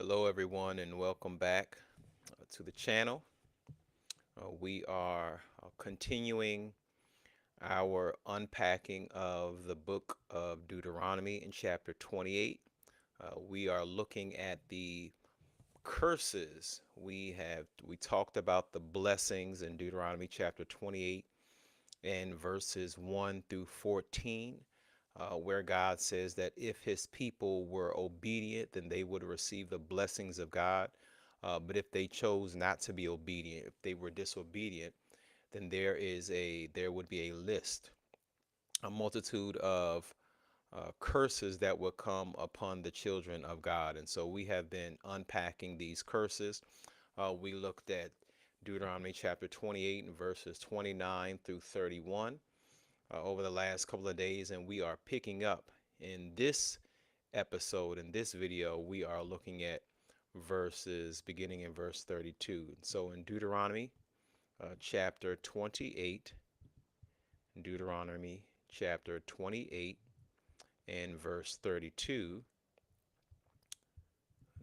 Hello, everyone, and welcome back to the channel. We are continuing our unpacking of the book of Deuteronomy in chapter 28. We are looking at the curses. We talked about the blessings in Deuteronomy chapter 28 and verses 1 through 14. Where God says that if his people were obedient, then they would receive the blessings of God. But if they chose not to be obedient, if they were disobedient, then there would be a list, a multitude of curses that would come upon the children of God. And so we have been unpacking these curses. We looked at Deuteronomy chapter 28 and verses 29 through 31 over the last couple of days, and we are picking up in this episode. In this video, we are looking at verses beginning in verse 32. So in chapter 28, Deuteronomy chapter 28 and verse 32,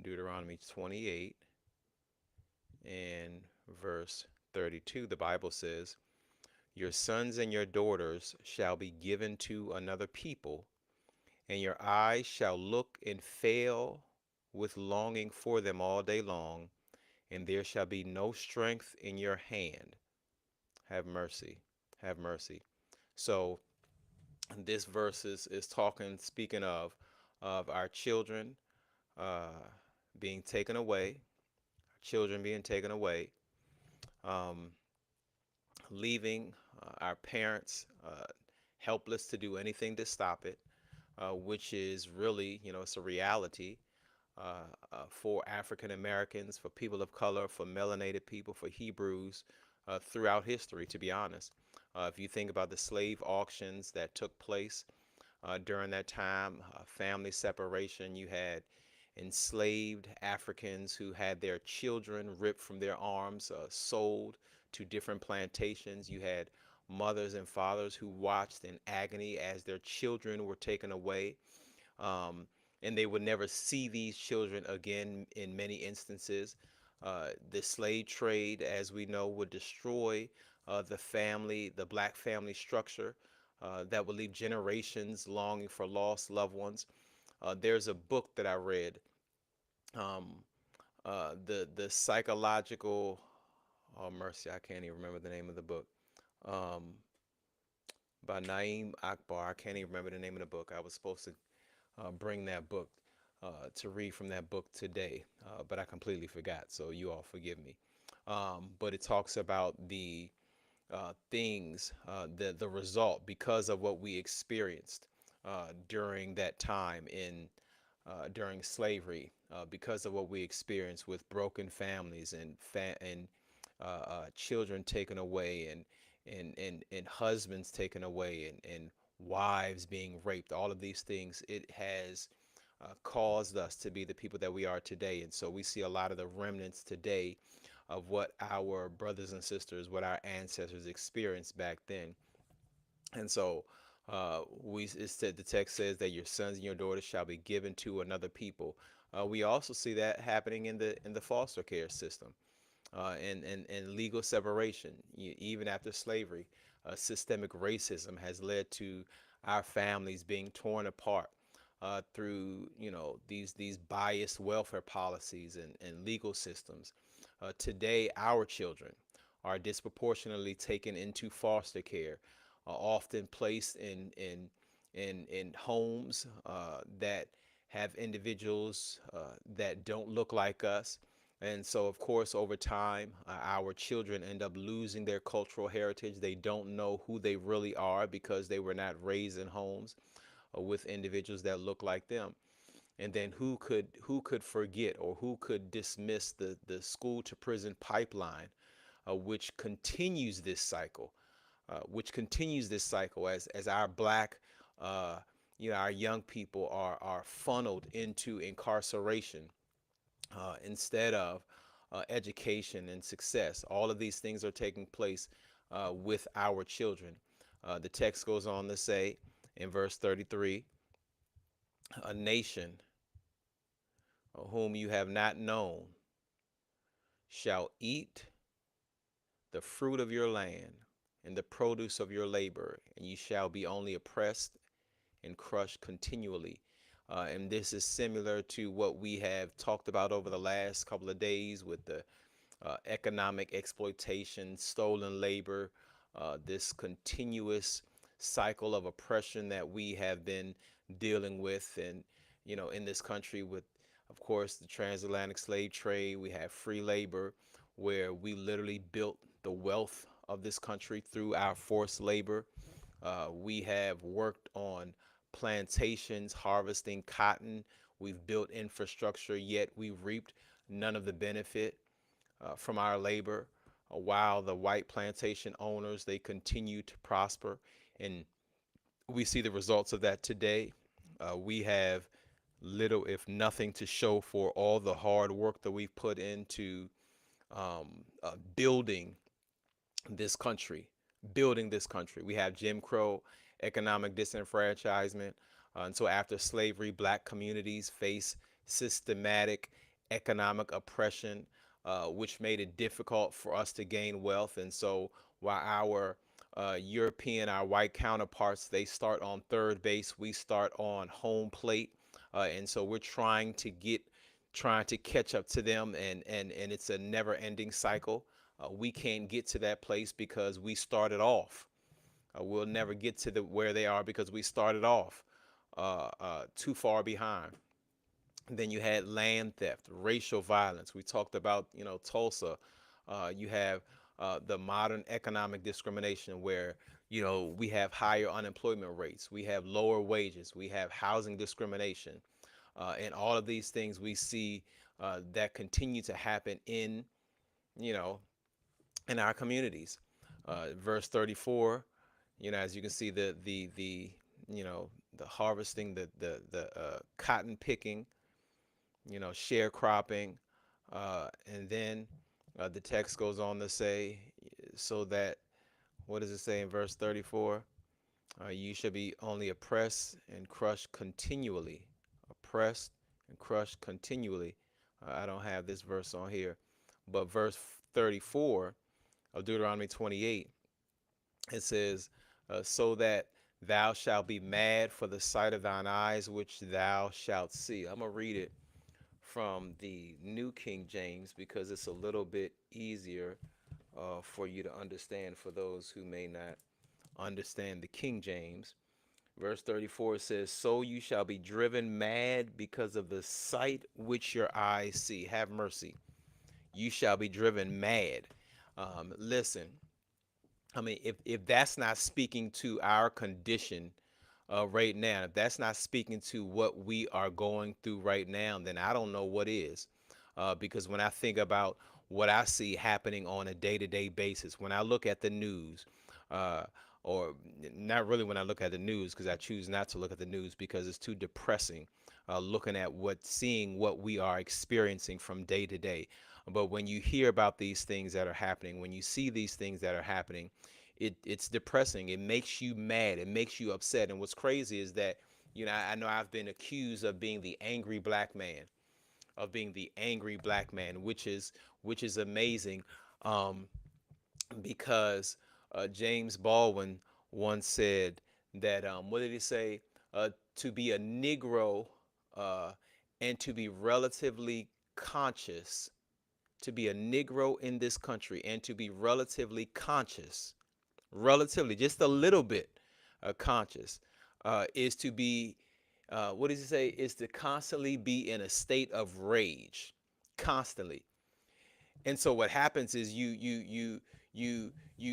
Deuteronomy 28 and verse 32, the Bible says, "Your sons and your daughters shall be given to another people, and your eyes shall look and fail with longing for them all day long, and there shall be no strength in your hand. Have mercy, have mercy." So this verse is speaking of our children uh, being taken away, children being taken away, um, leaving our parents helpless to do anything to stop it, which is really, it's a reality for African Americans, for people of color, for melanated people, for Hebrews throughout history, to be honest. If you think about the slave auctions that took place during that time, family separation, you had enslaved Africans who had their children ripped from their arms, sold to different plantations. You had mothers and fathers who watched in agony as their children were taken away. And they would never see these children again in many instances. The slave trade, as we know, would destroy the black family structure that would leave generations longing for lost loved ones. There's a book that I read, um, the psychological, oh mercy, I can't even remember the name of the book, um, by Naeem Akbar. I can't even remember the name of the book. I was supposed to bring that book to read from that book today, but I completely forgot, so you all forgive me. But it talks about the things, the result because of what we experienced during that time during slavery, because of what we experienced with broken families and children taken away and husbands taken away and wives being raped. All of these things, it has caused us to be the people that we are today. And so we see a lot of the remnants today of what our brothers and sisters, what our ancestors experienced back then. And so the text says that your sons and your daughters shall be given to another people. We also see that happening in the foster care system, and legal separation. Even after slavery, systemic racism has led to our families being torn apart through these biased welfare policies and legal systems. Today, our children are disproportionately taken into foster care, often placed in homes that have individuals that don't look like us. And so, of course, over time, our children end up losing their cultural heritage. They don't know who they really are because they were not raised in homes with individuals that look like them. And then who could forget or who could dismiss the school to prison pipeline, which continues this cycle, as our black, our young people are funneled into incarceration instead of education and success. All of these things are taking place with our children. The text goes on to say in verse 33, a nation whom you have not known, shall eat the fruit of your land and the produce of your labor, and you shall be only oppressed and crushed continually. And this is similar to what we have talked about over the last couple of days with the economic exploitation, stolen labor, this continuous cycle of oppression that we have been dealing with, and in this country with, of course, the transatlantic slave trade. We have free labor, where we literally built the wealth of this country through our forced labor. We have worked on plantations, harvesting cotton. We've built infrastructure, yet we've reaped none of the benefit from our labor, while the white plantation owners, they continue to prosper. And we see the results of that today. We have little, if nothing, to show for all the hard work that we've put into building this country, building this country. We have Jim Crow, economic disenfranchisement. And so after slavery, black communities face systematic economic oppression, which made it difficult for us to gain wealth. And so while our our white counterparts, they start on third base, we start on home plate. And so we're trying to catch up to them, and it's a never ending cycle. We can't get to that place because we started off. We'll never get to where they are because we started off too far behind. Then you had land theft, racial violence. We talked about, Tulsa. You have the modern economic discrimination, where, we have higher unemployment rates. We have lower wages. We have housing discrimination. And all of these things we see that continue to happen you know, in our communities. Verse 34, as you can see, the harvesting, the cotton picking, sharecropping, and then the text goes on to say, so that, what does it say in verse 34? You shall be only oppressed and crushed continually. Oppressed and crushed continually. I don't have this verse on here, but verse 34 of Deuteronomy 28, it says, so that thou shalt be mad for the sight of thine eyes, which thou shalt see. I'm going to read it from the New King James because it's a little bit easier for you to understand, for those who may not understand the King James. Verse 34 says, so you shall be driven mad because of the sight which your eyes see. Have mercy. You shall be driven mad. Listen, I mean, if that's not speaking to our condition right now, if that's not speaking to what we are going through right now, then I don't know what is. Because when I think about what I see happening on a day-to-day basis, when I look at the news, or not really when I look at the news, because I choose not to look at the news because it's too depressing, looking at seeing what we are experiencing from day to day. But when you hear about these things that are happening, when you see these things that are happening, it's depressing. It makes you mad. It makes you upset. And what's crazy is that, I know I've been accused of being the angry black man, which is amazing, because James Baldwin once said that, what did he say? To be a Negro, and to be relatively conscious, to be a Negro in this country and to be relatively conscious, relatively, just a little bit conscious, is to be, what does he say? Is to constantly be in a state of rage, constantly. And so what happens is you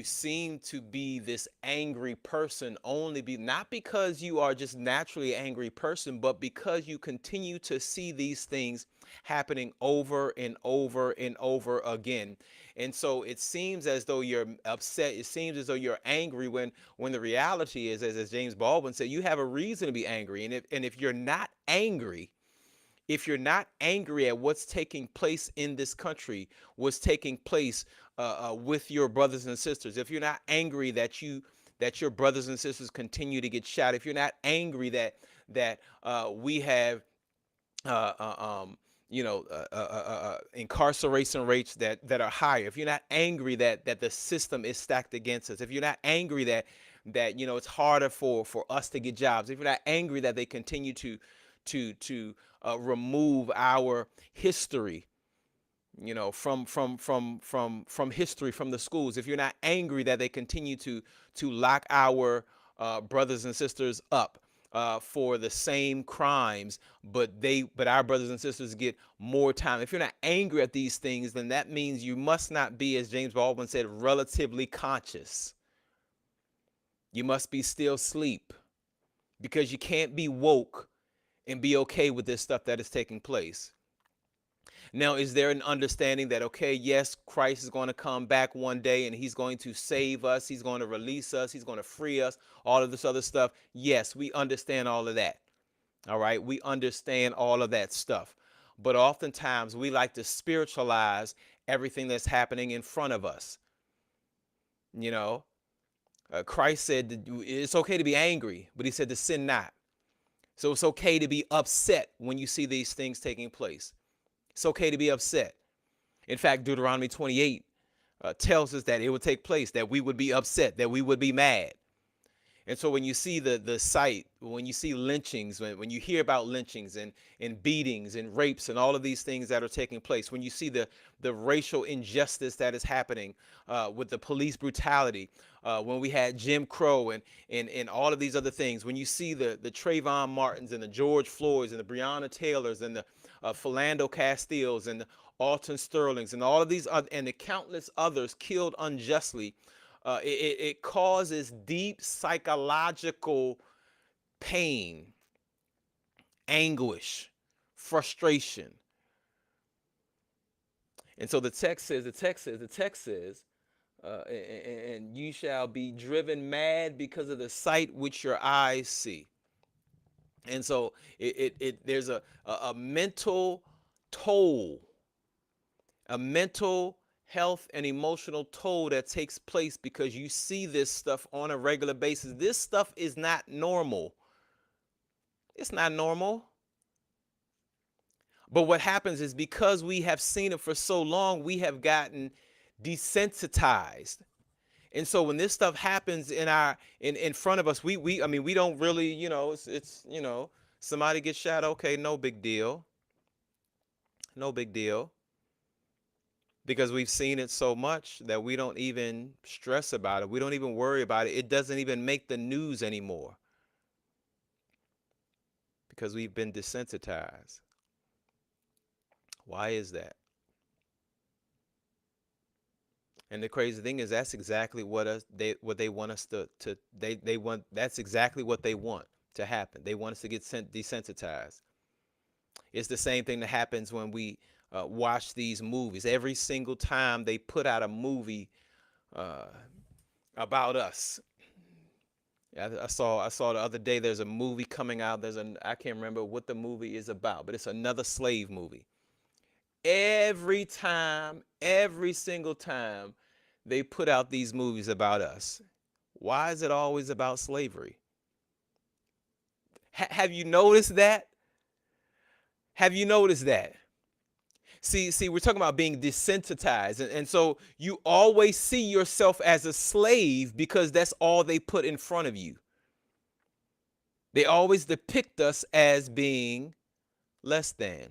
seem to be this angry person, not because you are just naturally an angry person, but because you continue to see these things happening over and over and over again. And so it seems as though you're upset. It seems as though you're angry, when the reality is, as James Baldwin said, you have a reason to be angry. And if you're not angry, if you're not angry at what's taking place in this country, what's taking place with your brothers and sisters, if you're not angry that your brothers and sisters continue to get shot, if you're not angry that we have, incarceration rates that are higher, if you're not angry that the system is stacked against us, if you're not angry that it's harder for us to get jobs, if you're not angry that they continue to remove our history, from history from the schools, if you're not angry that they continue to lock our brothers and sisters up for the same crimes, but our brothers and sisters get more time. If you're not angry at these things, then that means you must not be, as James Baldwin said, relatively conscious. You must be still asleep, because you can't be woke and be okay with this stuff that is taking place. Now, is there an understanding that, okay, yes, Christ is going to come back one day and he's going to save us, he's going to release us, he's going to free us, all of this other stuff? Yes, we understand all of that. All right, we understand all of that stuff. But oftentimes we like to spiritualize everything that's happening in front of us. Christ said it's okay to be angry, but he said to sin not. So it's okay to be upset when you see these things taking place. It's okay to be upset. In fact, Deuteronomy 28 tells us that it would take place, that we would be upset, that we would be mad. And so when you see the sight, when you see lynchings, when you hear about lynchings and beatings and rapes and all of these things that are taking place, when you see the racial injustice that is happening with the police brutality, when we had Jim Crow and all of these other things, when you see the Trayvon Martins and the George Floyds and the Breonna Taylors and the Philando Castiles and the Alton Sterlings and all of these and the countless others killed unjustly, it causes deep psychological pain, anguish, frustration. And so the text says, and you shall be driven mad because of the sight which your eyes see. And so there's a mental toll, a mental health and emotional toll that takes place because you see this stuff on a regular basis. This stuff is not normal. It's not normal. But what happens is, because we have seen it for so long, we have gotten desensitized. And so when this stuff happens in front of us, we don't really, it's somebody gets shot, okay, no big deal. No big deal. Because we've seen it so much that we don't even stress about it. We don't even worry about it. It doesn't even make the news anymore, because we've been desensitized. Why is that? And the crazy thing is, that's exactly what they want us they want. That's exactly what they want to happen. They want us to get desensitized. It's the same thing that happens when we watch these movies. Every single time they put out a movie about us. I saw the other day, there's a movie coming out. I can't remember what the movie is about, but it's another slave movie. Every single time they put out these movies about us. Why is it always about slavery? Have you noticed that? Have you noticed that? See, we're talking about being desensitized. And so you always see yourself as a slave because that's all they put in front of you. They always depict us as being less than.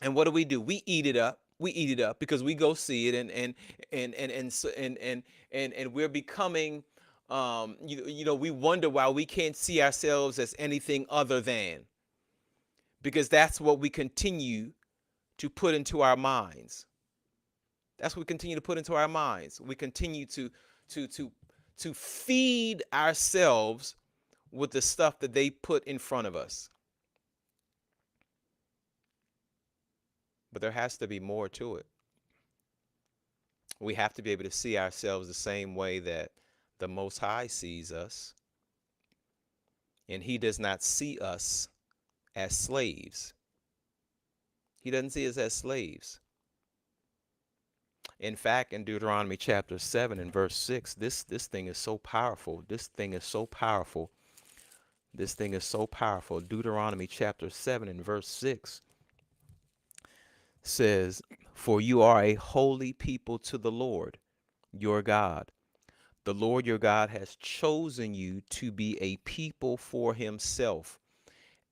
And what do? We eat it up. We eat it up because we go see it, and we're becoming, we wonder why we can't see ourselves as anything other than, because that's what we continue to put into our minds. That's what we continue to put into our minds. We continue to feed ourselves with the stuff that they put in front of us. But there has to be more to it. We have to be able to see ourselves the same way that the Most High sees us. And he does not see us as slaves. He doesn't see us as slaves. In fact, in Deuteronomy chapter 7 and verse 6, this thing is so powerful. This thing is so powerful. This thing is so powerful. Deuteronomy chapter 7 and verse 6. says, "For you are a holy people to the Lord your God. The Lord your God has chosen you to be a people for himself,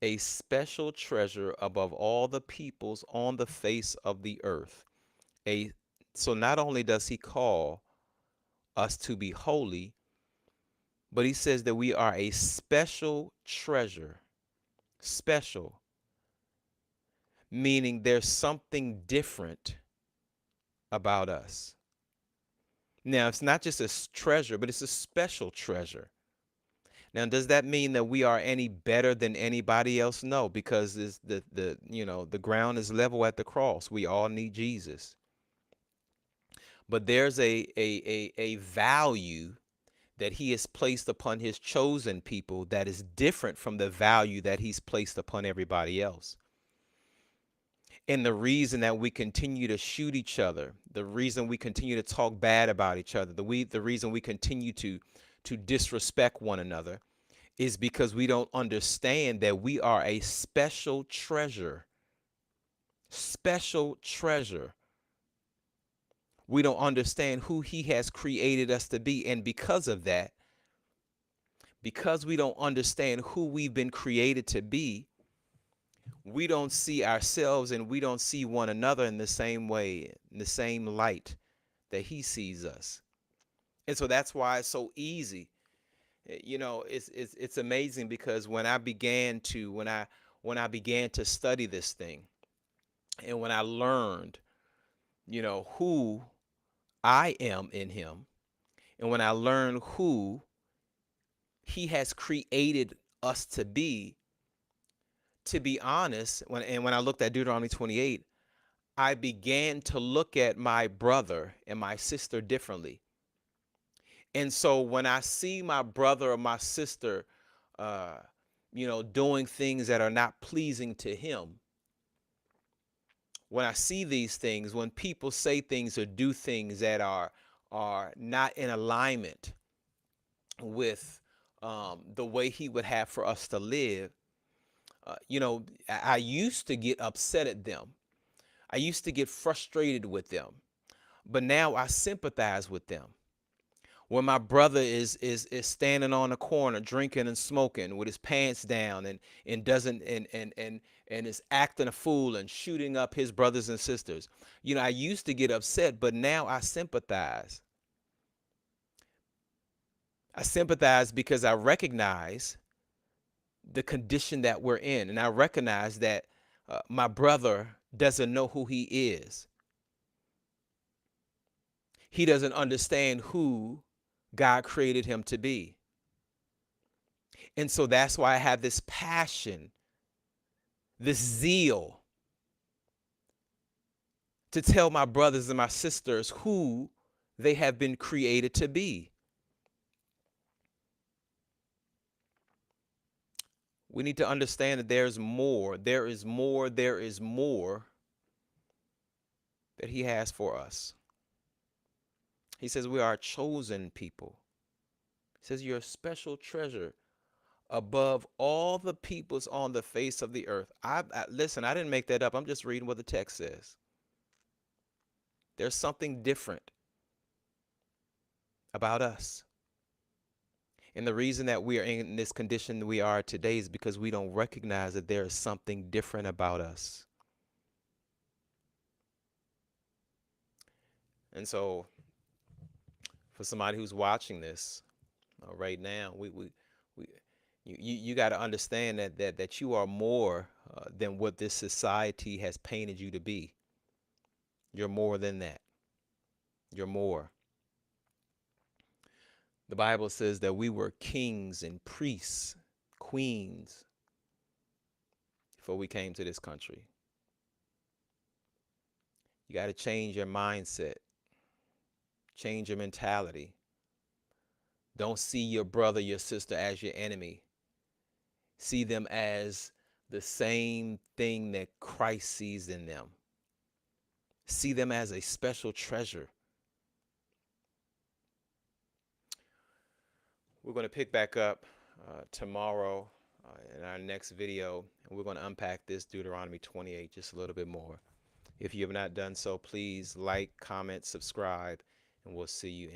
a special treasure above all the peoples on the face of the earth." A So not only does he call us to be holy, but he says that we are a special treasure. Special, meaning there's something different about us. Now, it's not just a treasure, but it's a special treasure. Now, does that mean that we are any better than anybody else? No, because the ground is level at the cross. We all need Jesus. But there's a value that he has placed upon his chosen people that is different from the value that he's placed upon everybody else. And the reason that we continue to shoot each other, the reason we continue to talk bad about each other, the reason we continue to disrespect one another is because we don't understand that we are a special treasure. Special treasure. We don't understand who he has created us to be. And because of that, because we don't understand who we've been created to be, we don't see ourselves and we don't see one another in the same way, in the same light that he sees us. And so that's why it's so easy. It's amazing because when I began to study this thing, and when I learned, who I am in him, and when I learned who he has created us to be honest, when I looked at Deuteronomy 28, I began to look at my brother and my sister differently. And so when I see my brother or my sister, uh, doing things that are not pleasing to him, when I see these things, when people say things or do things that are not in alignment with the way he would have for us to live, I used to get upset at them. I used to get frustrated with them, but now I sympathize with them. When my brother is standing on the corner drinking and smoking with his pants down and doesn't and is acting a fool and shooting up his brothers and sisters. I used to get upset, but now I sympathize. I sympathize because I recognize the condition that we're in, and I recognize that my brother doesn't know who he is. He doesn't understand who God created him to be. And so that's why I have this passion, this zeal to tell my brothers and my sisters who they have been created to be. We need to understand that there's more, there is more, there is more that he has for us. He says we are a chosen people. He says you're a special treasure above all the peoples on the face of the earth. Listen, I didn't make that up. I'm just reading what the text says. There's something different about us. And the reason that we are in this condition we are today is because we don't recognize that there is something different about us. And so for somebody who's watching this right now, you got to understand that you are more than what this society has painted you to be. You're more than that. You're more. The Bible says that we were kings and priests, queens, before we came to this country. You got to change your mindset, change your mentality. Don't see your brother, your sister as your enemy. See them as the same thing that Christ sees in them. See them as a special treasure. We're going to pick back up tomorrow in our next video, and we're going to unpack this Deuteronomy 28 just a little bit more. If you have not done so, please like, comment, subscribe, and we'll see you in